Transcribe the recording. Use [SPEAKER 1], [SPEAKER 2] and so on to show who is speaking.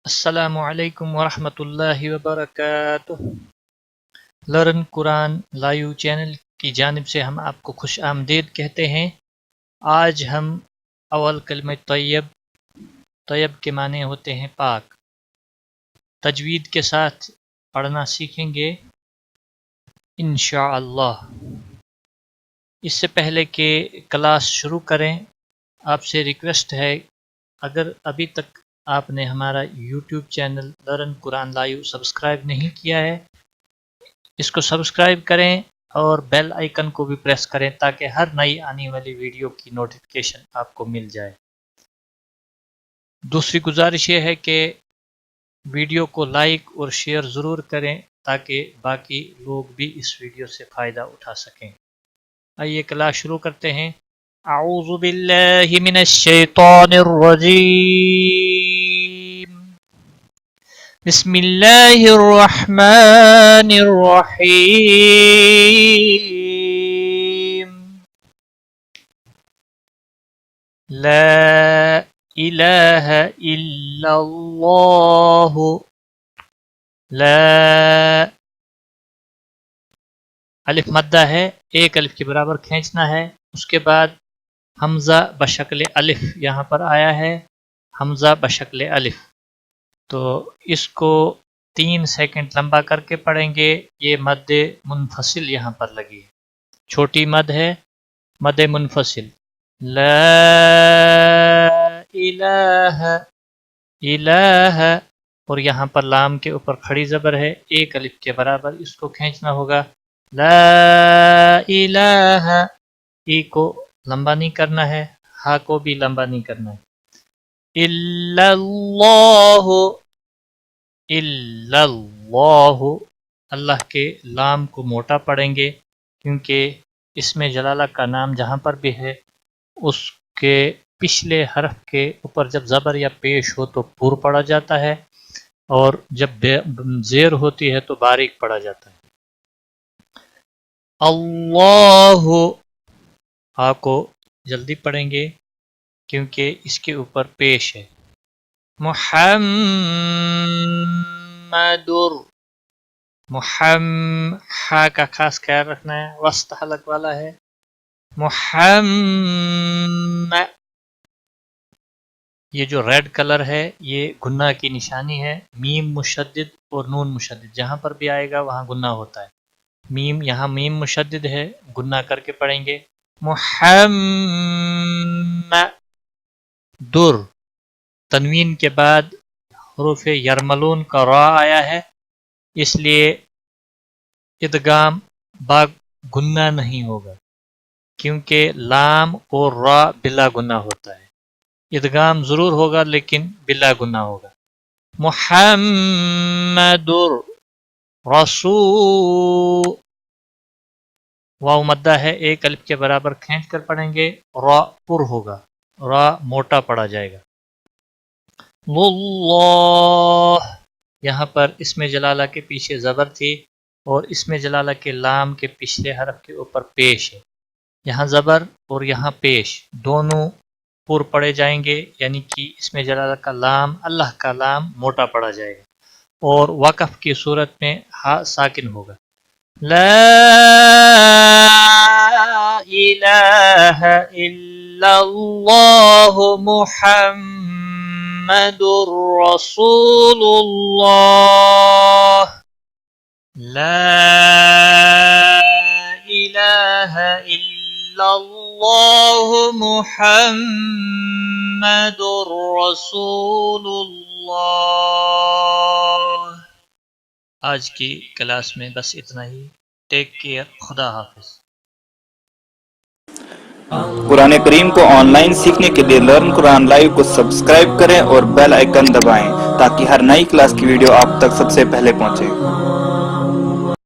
[SPEAKER 1] السلام علیکم ورحمۃ اللہ وبرکاتہ۔ لرن قرآن لائیو چینل کی جانب سے ہم آپ کو خوش آمدید کہتے ہیں۔ آج ہم اول کلمہ طیب کے معنی ہوتے ہیں پاک، تجوید کے ساتھ پڑھنا سیکھیں گے انشاءاللہ۔ اس سے پہلے کہ کلاس شروع کریں، آپ سے ریکویسٹ ہے، اگر ابھی تک آپ نے ہمارا یوٹیوب چینل لرن قرآن لائیو سبسکرائب نہیں کیا ہے، اس کو سبسکرائب کریں اور بیل آئیکن کو بھی پریس کریں تاکہ ہر نئی آنے والی ویڈیو کی نوٹیفیکیشن آپ کو مل جائے۔ دوسری گزارش یہ ہے کہ ویڈیو کو لائک اور شیئر ضرور کریں تاکہ باقی لوگ بھی اس ویڈیو سے فائدہ اٹھا سکیں۔ آئیے کلاس شروع کرتے ہیں۔ اعوذ باللہ من الشیطان الرجیم، بسم اللہ الرحمن الرحیم۔ لا الہ الا اللہ، لا الف مدہ ہے، ایک الف کے برابر کھینچنا ہے، اس کے بعد حمزہ بشکل الف یہاں پر آیا ہے، حمزہ بشکل الف، تو اس کو 3 سیکنڈ لمبا کر کے پڑھیں گے۔ یہ مد منفصل یہاں پر لگی ہے، چھوٹی مد ہے، مد منفصل۔ لا الہ الہ، اور یہاں پر لام کے اوپر کھڑی زبر ہے، ایک الف کے برابر، اس کو کھینچنا ہوگا۔ لا الہ، ای کو لمبا نہیں کرنا ہے، ہا کو بھی لمبا نہیں کرنا ہے۔ الا اللہ، الا اللہ، اللہ کے لام کو موٹا پڑھیں گے کیونکہ اس میں جلالہ کا نام جہاں پر بھی ہے اس کے پچھلے حرف کے اوپر جب زبر یا پیش ہو تو پور پڑا جاتا ہے، اور جب زیر ہوتی ہے تو باریک پڑا جاتا ہے۔ اللہ، ہا کو جلدی پڑھیں گے کیونکہ اس کے اوپر پیش ہے۔ محمد، ہا کا خاص خیال رکھنا ہے، وسط حلق والا ہے۔ محمد، یہ جو ریڈ کلر ہے یہ گناہ کی نشانی ہے، میم مشدد اور نون مشدد جہاں پر بھی آئے گا وہاں گناہ ہوتا ہے۔ میم یہاں میم مشدد ہے، گناہ کر کے پڑھیں گے۔ محمد، در، تنوین کے بعد حروف یرملون کا را آیا ہے، اس لیے ادغام با گناہ نہیں ہوگا کیونکہ لام اور را بلا گناہ ہوتا ہے۔ ادغام ضرور ہوگا لیکن بلا گناہ ہوگا۔ محمد رسول، واو مدہ ہے، ایک الف کے برابر کھینچ کر پڑھیں گے، را پر ہوگا، را موٹا پڑا جائے گا۔ اللہ، یہاں پر اسم جلالہ کے پیچھے زبر تھی اور اسم جلالہ کے لام کے پچھلے حرف کے اوپر پیش ہے، یہاں زبر اور یہاں پیش دونوں پر پڑے جائیں گے، یعنی کہ اسم جلالہ کا لام، اللہ کا لام موٹا پڑا جائے گا، اور وقف کی صورت میں ہا ساکن ہوگا۔ لا الہ الا اللہ محمد رسول اللہ، لا الہ الا اللہ محمد رسول اللہ۔ آج کی کلاس میں بس اتنا ہی، ٹیک کیئر، خدا حافظ۔
[SPEAKER 2] قرآن کریم کو آن لائن سیکھنے کے لیے لرن قرآن لائیو کو سبسکرائب کریں اور بیل آئیکن دبائیں تاکہ ہر نئی کلاس کی ویڈیو آپ تک سب سے پہلے پہنچے۔